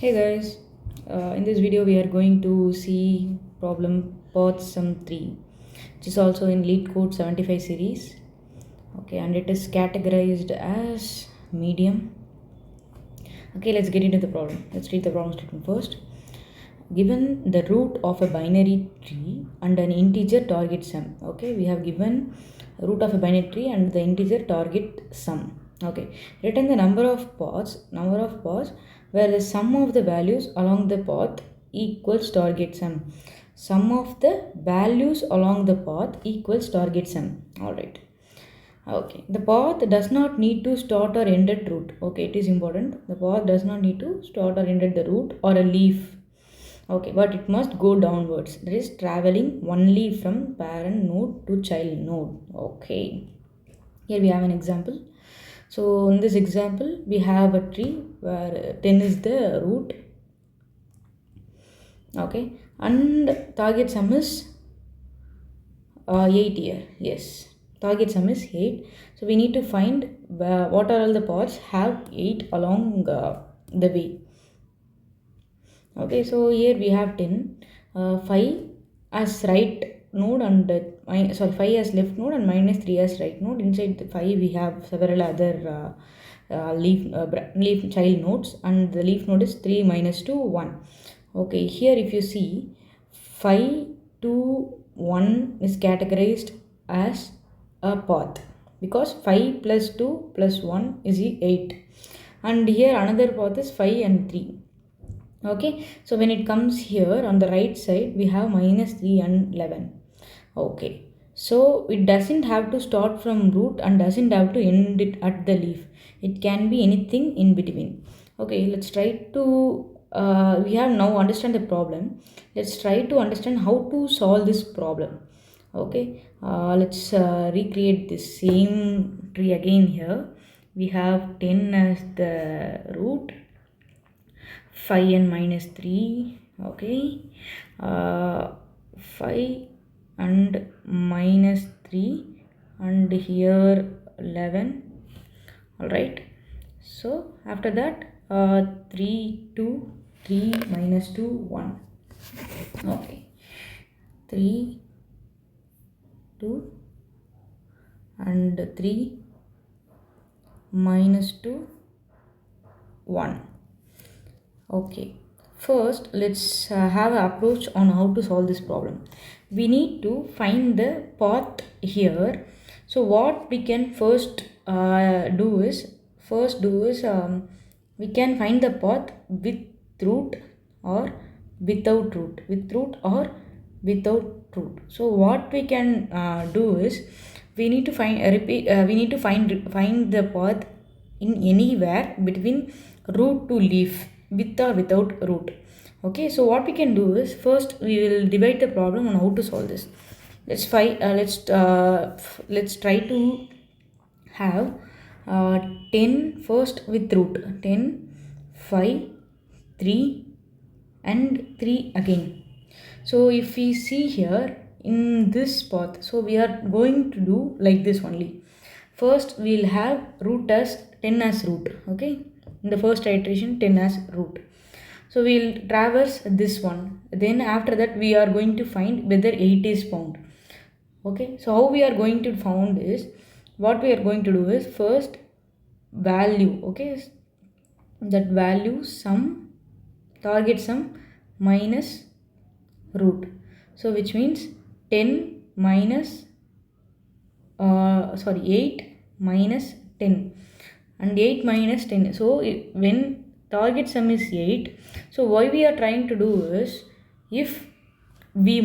Hey guys, in this video we are going to see problem path sum 3, which is also in Leetcode 75 series. Okay, and it is categorized as medium. Okay, let's get into the problem. Let's read the problem statement first. Given the root of a binary tree and an integer target sum. Okay, we have given root of a binary tree and the integer target sum. Okay, return the number of paths where the sum of the values along the path equals target sum. Sum of the values along the path equals target sum. Alright. Okay, the path does not need to start or end at root. Okay, it is important. The path does not need to start or end at the root or a leaf. Okay, but it must go downwards. That is traveling only from parent node to child node. Okay, here we have an example. So in this example, we have a tree where 10 is the root. Okay, and target sum is 8 here. Yes, target sum is 8. So we need to find what are all the paths have 8 along the way. Okay, so here we have 10, 5 as right node and 5 as left node and minus 3 as right node. Inside the 5 we have several other leaf child nodes, and the leaf node is 3 minus 2 1. Okay, here if you see 5 2 1 is categorized as a path because 5 plus 2 plus 1 is 8, and here another path is 5 and 3. Okay, so when it comes here on the right side we have minus 3 and 11. Okay, so it doesn't have to start from root and doesn't have to end it at the leaf. It can be anything in between. Okay, let's try to we have now understand the problem. Let's try to understand how to solve this problem. Okay, let's recreate this same tree again. Here we have 10 as the root, 5 and minus 3. Okay, 5 and minus 3, and here 11. All right, so after that 3 2 3 minus 2 1. Okay, 3 2 and 3 minus 2 1. Okay, first let's have an approach on how to solve this problem. We need to find the path here. So what we can first do is we can find the path with root or without root, with root or without root. So what we can do is we need to find find the path in anywhere between root to leaf, with or without root. Okay, so what we can do is first we will divide the problem on how to solve this. Let's try to have 10 first with root, 10 5 3 and 3 again. So if we see here in this path, so we are going to do like this only. First we'll have root as 10 as root. Okay, in the first iteration 10 as root. So we'll traverse this one. Then after that we are going to find whether 8 is found. Okay, so how we are going to found is, what we are going to do is first value. Okay, that value sum, target sum minus root. So which means 10 minus 8 minus 10 and 8 minus 10. So when target sum is 8, so what we are trying to do is, if we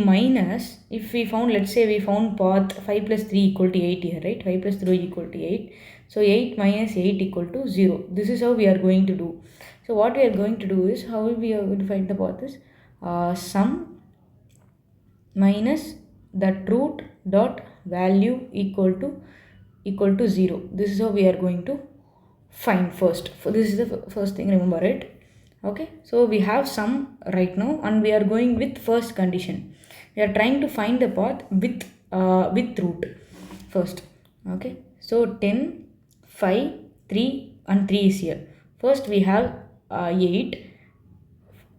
found, let's say we found path 5 plus 3 equal to 8 here, right? 5 plus 3 equal to 8. So 8 minus 8 equal to 0. This is how we are going to do. So what we are going to do is, how we are going to find the path is sum minus that root dot value equal to 0. This is how we are going to find first. This is the first thing, remember it. Okay, so we have sum right now and we are going with first condition. We are trying to find the path with root first. Okay, so 10 5 3 and 3 is here. First we have 8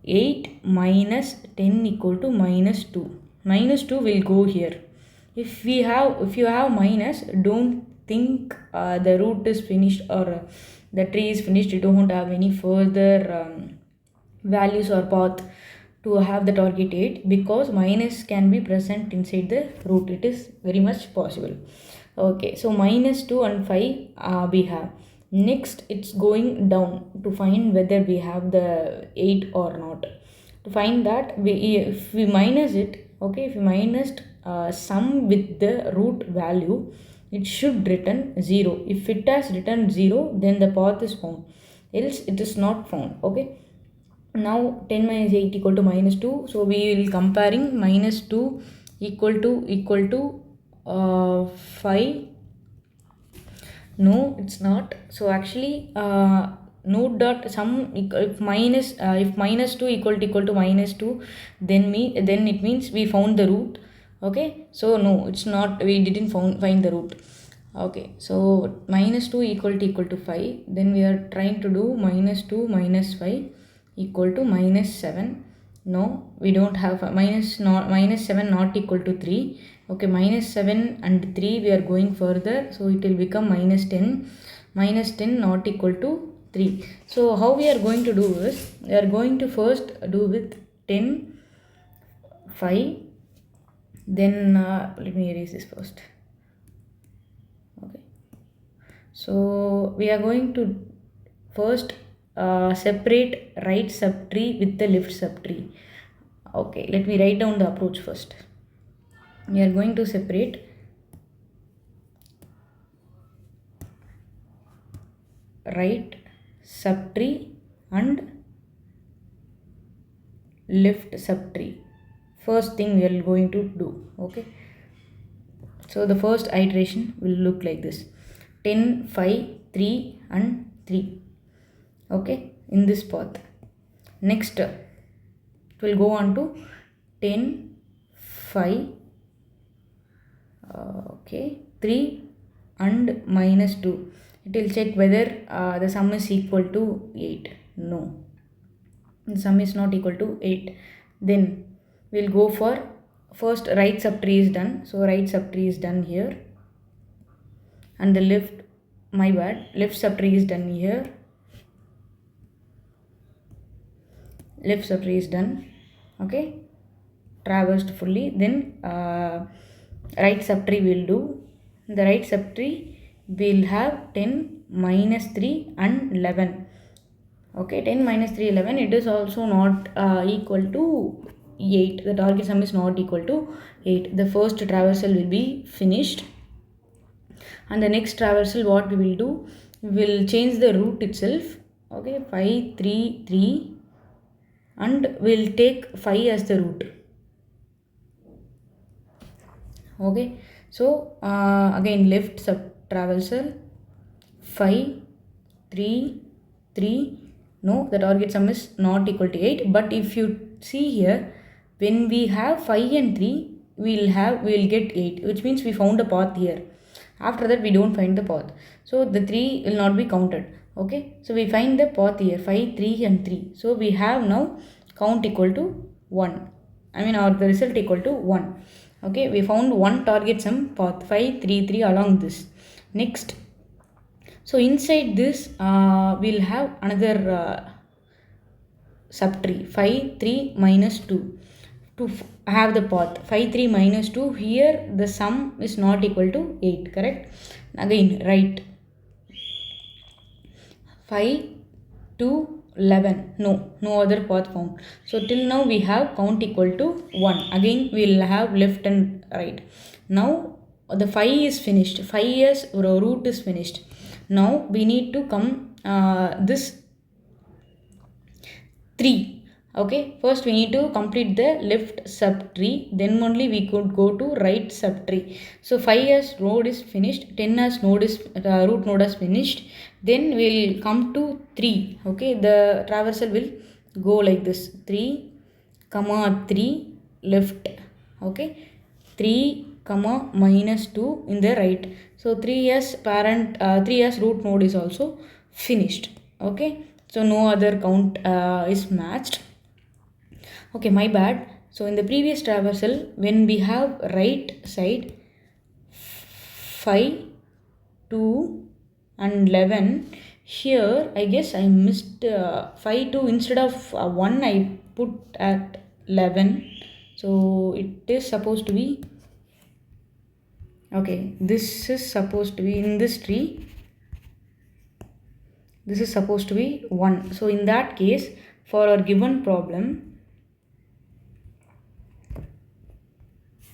8 minus 10 equal to minus 2. Minus 2 will go here. If you have minus, don't think the root is finished or the tree is finished. You don't have any further values or path to have the target 8, because minus can be present inside the root. It is very much possible. Okay, so minus 2 and 5 we have. Next, it's going down to find whether we have the 8 or not. To find that, if we minus it, okay, if we minus sum with the root value, it should return 0. If it has returned 0, then the path is found, else it is not found. Okay, now 10 minus 8 equal to minus 2. So we will comparing minus 2 equal to 5. No, it's not. So actually node dot sum, if minus 2 equal to minus 2, then it means we found the root. Okay, so no, it's not, we didn't find the root. Okay, so minus 2 equal to 5. Then we are trying to do minus 2 minus 5 equal to minus 7. No, we don't have minus 7 not equal to 3. Okay, minus 7 and 3 we are going further, so it will become minus 10. Minus 10 not equal to 3. So how we are going to do is, we are going to first do with 10, 5. Then let me erase this first. Okay, so we are going to first separate right subtree with the left subtree. Okay, let me write down the approach first. We are going to separate right subtree and left subtree. First thing we are going to do. Okay, so the first iteration will look like this: 10, 5, 3 and 3. Okay, in this path. Next, it will go on to 10, 5, okay, 3 and minus 2. It will check whether the sum is equal to 8. No, the sum is not equal to 8. Then we'll go for first right subtree is done. So right subtree is done here, and the left subtree is done here. Left subtree is done. Okay, traversed fully. Then right subtree will do. The right subtree will have 10, minus 3 and 11. Okay, 10 minus 3, 11. It is also not equal to 8. The target sum is not equal to 8. The first traversal will be finished, and the next traversal, what we will do, we will change the root itself. Okay, 5, 3, 3, and we'll take 5 as the root. Okay, so again left sub traversal, 5, 3, 3. No, the target sum is not equal to 8. But if you see here, when we have 5 and 3, we will get 8, which means we found a path here. After that, we don't find the path, so the 3 will not be counted. Okay, so we find the path here, 5, 3 and 3. So we have now count equal to 1. Or the result equal to 1. Okay, we found one target sum path, 5, 3, 3 along this. Next, so inside this we'll have another subtree, 5, 3 minus 2. To have the path 5, 3 minus 2, here the sum is not equal to 8, correct? Again write 5 to 11. No other path found. So till now we have count equal to 1. Again we will have left and right. Now the 5 is finished. 5 years root is finished. Now we need to come this 3. Okay, first we need to complete the left subtree, then only we could go to right subtree. So 5 as root is finished, 10 as root node is finished. Then we will come to 3. Okay, the traversal will go like this: 3, 3 left. Okay, 3, minus 2 in the right. So 3 as root node is also finished. Okay, so no other count is matched. Okay, my bad. So in the previous traversal, when we have right side 5, 2 and 11, here I guess I missed 5, 2 instead of 1 I put at 11. So it is supposed to be, okay, this is supposed to be in this tree, this is supposed to be 1. So in that case, for our given problem,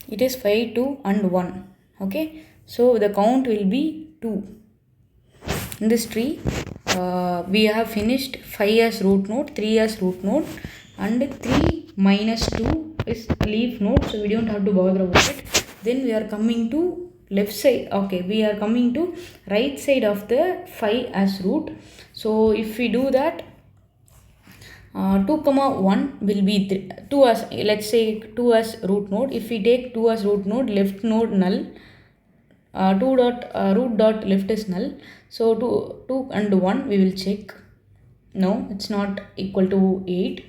it is 5, 2 and 1. Okay, so the count will be 2. In this tree, we have finished 5 as root node, 3 as root node, and 3 minus 2 is leaf node, so we don't have to bother about it. Then we are coming to left side. Okay, we are coming to right side of the 5 as root. So if we do that, 2 comma 1 will be 2 as, let's say 2 as root node. If we take 2 as root node, left node null, 2 dot root dot left is null. So 2 and 1 we will check. No, it's not equal to 8.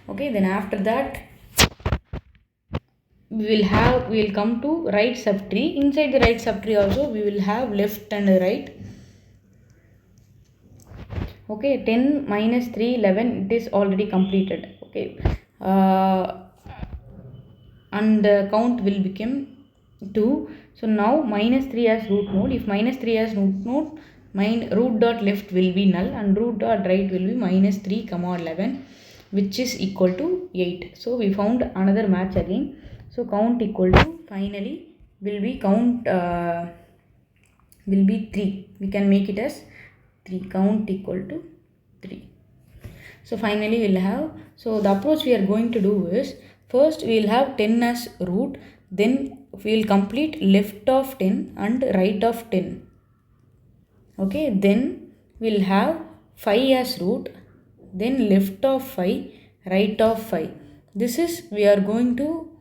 Okay, then after that we will come to right subtree. Inside the right subtree also we will have left and right. Okay, 10 minus 3, 11, it is already completed. Okay, and the count will become 2. So now minus 3 as root node. If minus 3 as root node, root dot left will be null and root dot right will be minus 3 comma 11, which is equal to 8. So we found another match again. So count equal to, finally will be count will be 3. We can make it as 3. Count equal to 3. So finally we'll have, so the approach we are going to do is, first we will have 10 as root, then we will complete left of 10 and right of 10. Okay, then we will have 5 as root, then left of 5, right of 5. This is we are going to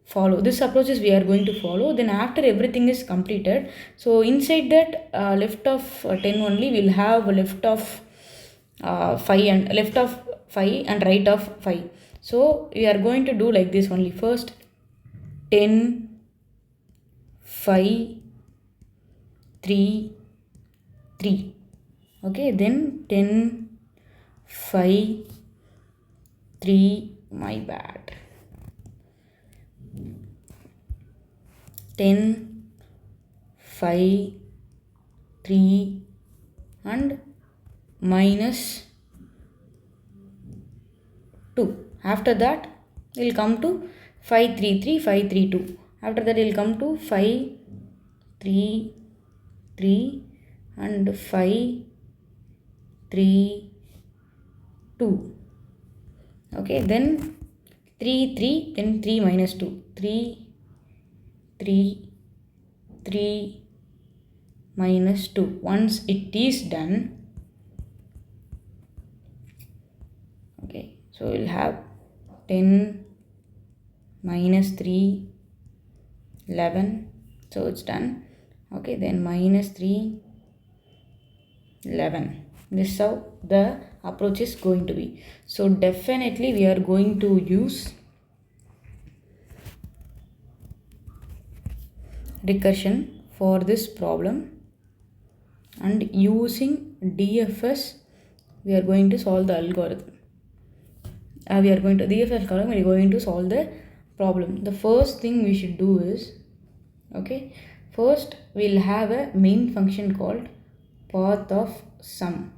follow. This approach is we are going to follow. Then after everything is completed, so inside that left of 10 only we will have left of 5 and left of 5 and right of 5. So we are going to do like this only. First 10, 5, 3, 3. Okay, then 10, 5, 3, my bad. 10, 5, 3 and minus 2. After that we will come to 5, 3, 3, 5, 3, 2. After that we will come to 5, 3, 3 and 5, 3, 2. Okay, then 3, 3, then 3 minus 2. 3, 3, 3 minus 2. Once it is done, okay, so we'll have 10 minus 3, 11. So it's done. Okay, then minus 3, 11. This is how the approach is going to be. So definitely we are going to use recursion for this problem, and using DFS we are going to solve the algorithm. We are going to DFS algorithm, we are going to solve the problem. The first thing we should do is, okay, first we'll have a main function called path of sum.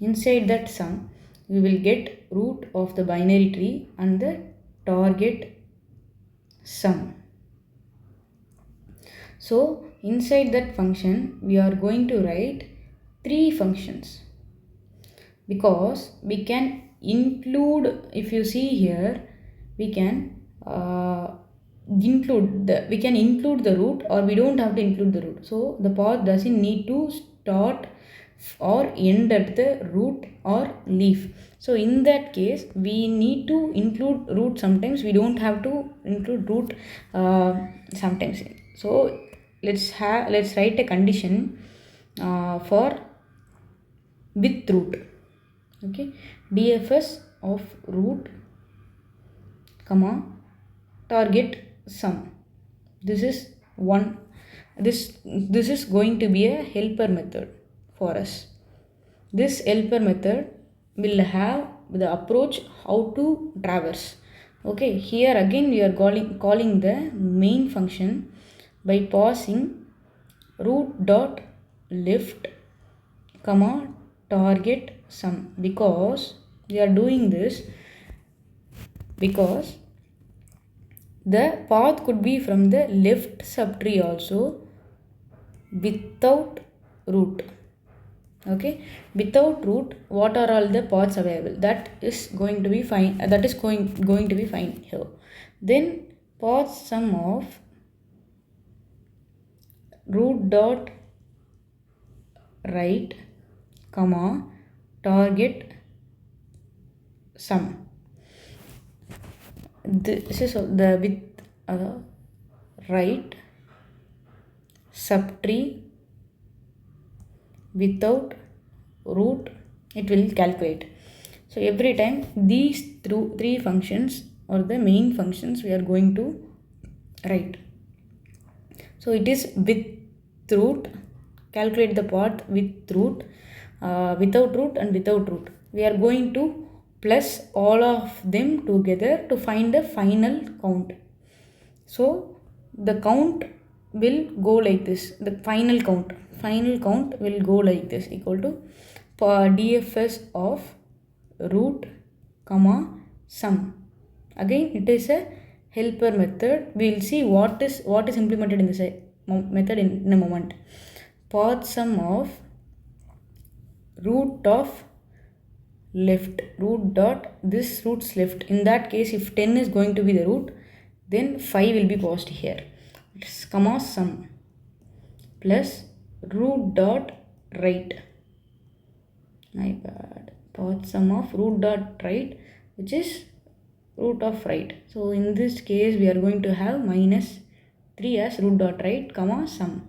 Inside that sum we will get root of the binary tree and the target sum. So inside that function we are going to write 3 functions, because we can include, if you see here, we can include the root, or we don't have to include the root. So the path doesn't need to start or end at the root or leaf. So in that case we need to include root sometimes, we don't have to include root sometimes. So let's write a condition for with root. Okay, DFS of root comma target sum. This is one. This is going to be a helper method for us. This helper method will have the approach how to traverse. Okay, here again we are calling the main function by passing root dot left comma target sum, because we are doing this because the path could be from the left subtree also without root. Okay, without root, what are all the paths available? That is going to be fine. That is going to be fine here. Then path sum of root dot right comma target sum. This is the with right subtree without root, it will calculate. So every time these three functions or the main functions we are going to write. So it is with root, calculate the path with root, without root and without root. We are going to plus all of them together to find the final count. So the count will go like this. The final count will go like this, equal to DFS of root comma sum. Again, it is a helper method. We will see what is implemented in this method in a moment. Path sum of root of left, root dot this root's left. In that case, if 10 is going to be the root, then 5 will be passed here. It's comma sum plus root dot right. My bad. Path sum of root dot right, which is root of right. So in this case, we are going to have minus 3 as root dot right comma sum.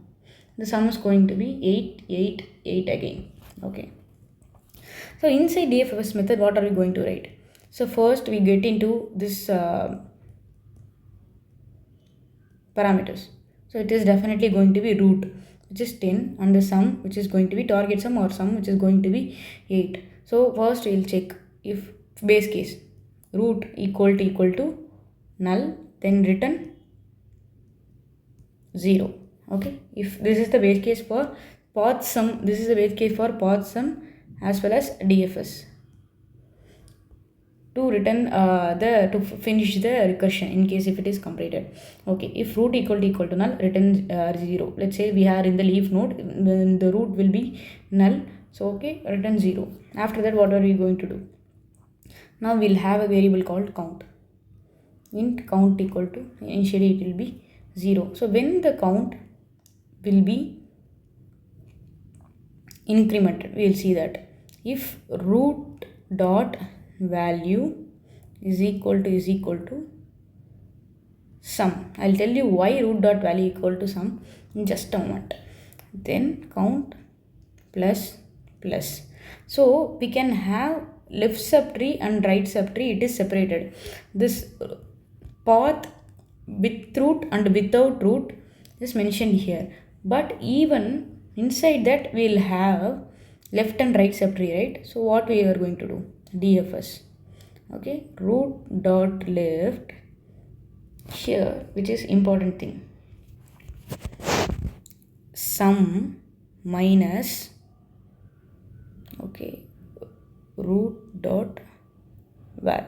The sum is going to be 8, 8, 8 again. Okay. So inside DFS method, what are we going to write? So first we get into this parameters. So it is definitely going to be root, which is 10, and the sum, which is going to be target sum or sum, which is going to be 8. So first we will check if base case root equal to null, then return 0. Okay, if this is the base case for path sum, this is the base case for path sum as well as DFS. To return to finish the recursion in case if it is completed. Okay, if root equal to null, return 0. Let's say we are in the leaf node, then the root will be null. So okay, return 0. After that, what are we going to do? Now we'll have a variable called count. Int count equal to, initially it will be 0. So when the count will be incremented, we will see that if root dot value is equal to sum. I'll tell you why root dot value equal to sum in just a moment. Then count plus. So we can have left subtree and right subtree, it is separated. This path with root and without root is mentioned here. But even inside that we will have left and right subtree, right? So what we are going to do? DFS. Okay, root dot left here, which is important thing, sum minus, okay, root dot val.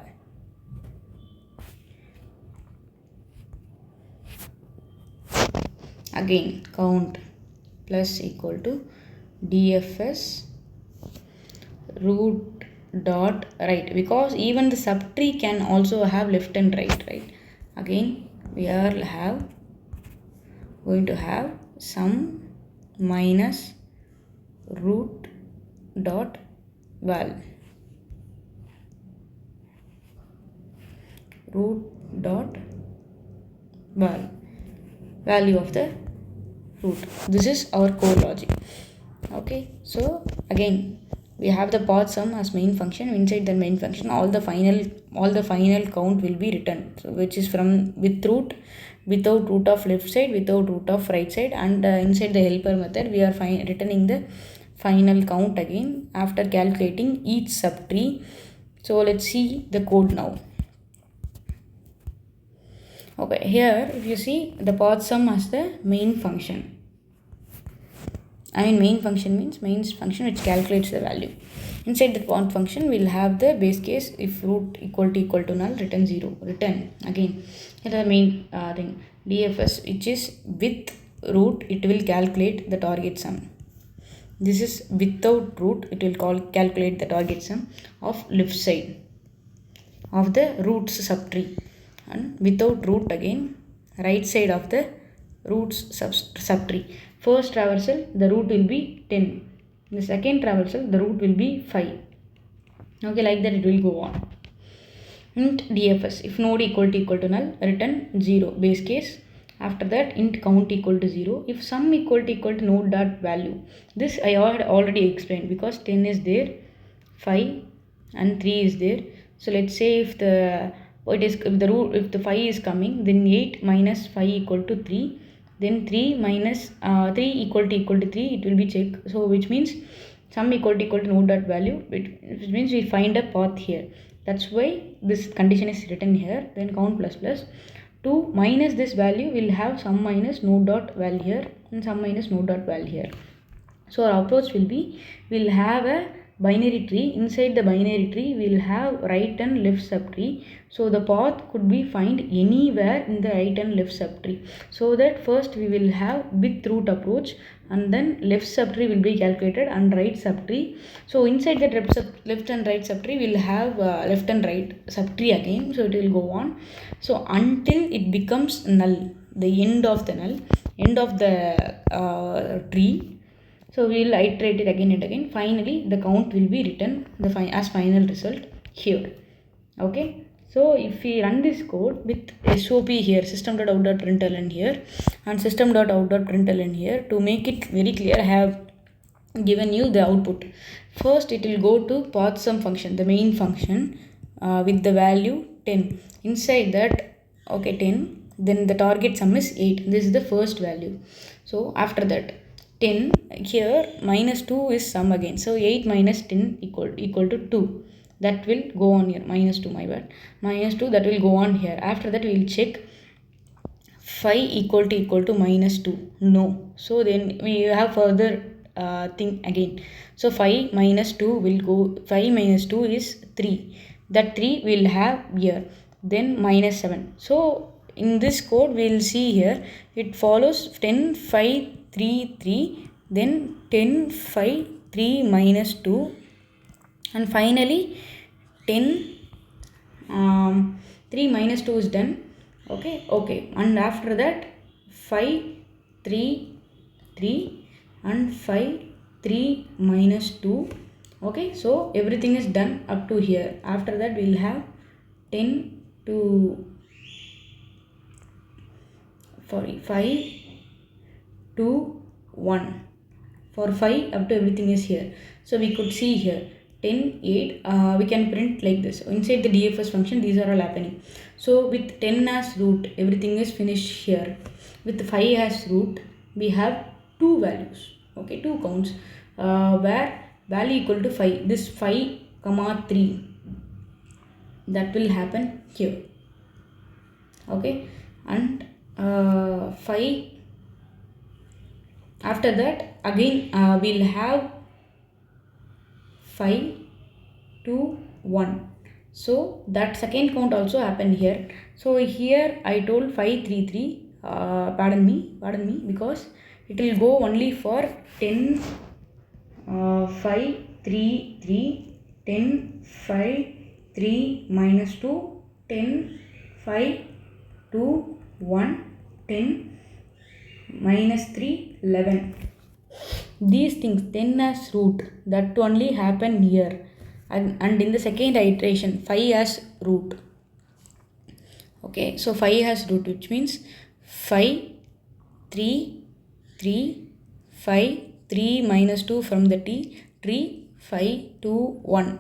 Again count plus equal to DFS root dot right, because even the subtree can also have left and right? Again we are going to have sum minus root dot val, value of the root. This is our core logic. Okay, so again we have the path sum as main function. Inside the main function, all the final count will be written, so which is from with root, without root of left side, without root of right side, and inside the helper method we are returning the final count again after calculating each subtree. So let's see the code now. Okay, here if you see the path sum as the main function. Main function means main function which calculates the value. Inside the path function we'll have the base case if root equal to null, return 0. Return again. Here the main thing DFS, which is with root, it will calculate the target sum. This is without root, it will calculate the target sum of left side of the roots subtree, and without root again right side of the roots subtree. First traversal the root will be 10, in the second traversal the root will be 5. Okay, like that it will go on. Int DFS, if node equal to null, return 0 base case. After that int count equal to 0, if sum equal to node dot value. This I had already explained, because 10 is there, 5 and 3 is there. So let's say if the if the 5 is coming, then 8 minus 5 equal to 3, then 3 minus 3 equal to 3, it will be checked. So which means sum equal to node dot value, which means we find a path here. That's why this condition is written here. Then count plus plus 2 minus this value will have sum minus node dot value here and sum minus node dot value here. So our approach will be, we'll have a binary tree. Inside the binary tree we'll have right and left subtree. So the path could be find anywhere in the right and left subtree. So that first we will have with root approach, and then left subtree will be calculated and right subtree. So inside that left and right subtree we'll have left and right subtree again. So it will go on. So until it becomes null, the end of the null, end of the tree. So we will iterate it again and again. Finally, the count will be written as final result here. Okay. So if we run this code with SOP here, system.out.println here, and system.out.println here, to make it very clear, I have given you the output. First, it will go to path sum function, the main function, with the value 10. Inside that, okay, 10. Then the target sum is 8. This is the first value. So after that, 10 here minus 2 is sum again. So 8 minus 10 equal to 2. That will go on here. Minus 2, my bad. Minus 2, that will go on here. After that we will check 5 equal to minus 2. No. So then we have further thing again. So 5 minus 2 will go. 5 minus 2 is 3. That 3 will have here. Then minus 7. So in this code we will see here it follows 10, 5, 3, 3, then 10, 5, 3 minus 2, and finally 10, 3 minus 2 is done. Okay, and after that 5, 3, 3 and 5, 3 minus 2. Okay, so everything is done up to here. After that we will have 10 to 5 2 1. For 5 up to everything is here. So we could see here 10, 8, we can print like this. Inside the DFS function these are all happening. So with 10 as root, everything is finished here. With 5 as root, we have two values, okay, two counts, where value equal to 5, this 5 comma 3, that will happen here. Okay, and 5, after that again we'll have 5, 2, 1. So that second count also happened here. So here I told 5, 3, 3. Pardon me, because it will go only for 10, 5, 3, 3, 10, 5, 3 minus 2, 10, 5, 2, 1, 10 minus 3, 11. These things 10 as root, that only happen here, and in the second iteration 5 as root. Okay, so 5 has root, which means 5, 3, 3, 5, 3 minus 2 from the tree, 5 2 1,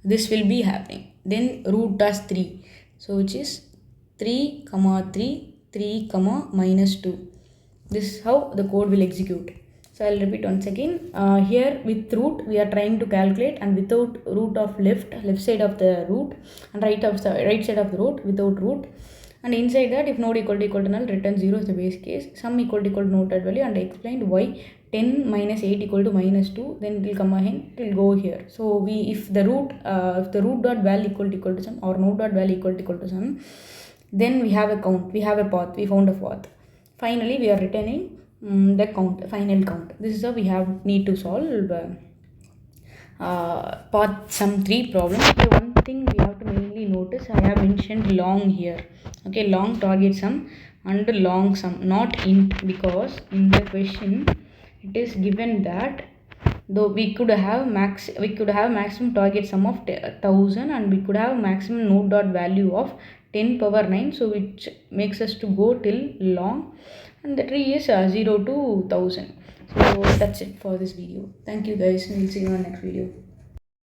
this will be happening. Then root as 3, so which is 3 comma 3 3 comma minus 2. This is how the code will execute. So I'll repeat once again. Here with root we are trying to calculate, and without root of left side of the root, and right side of the root without root. And inside that, if node equal to null, return 0 is the base case. Sum equal to noted value, and I explained why 10 minus 8 equal to minus 2. Then it will come again, it will go here. So if the root dot value equal to sum, or node dot value equal to sum, then we have a count, we have a path, we found a path. Finally we are returning the count, final count. This is how we need to solve path sum 3 problem. Okay, one thing we have to mainly notice, I have mentioned long here. Okay, long target sum and long sum, not int, because in the question it is given that though we could have maximum target sum of 1000, and we could have maximum node dot value of 10 power 9, so which makes us to go till long, and the tree is 0 to 1000. So that's it for this video. Thank you guys, we'll see you on next video.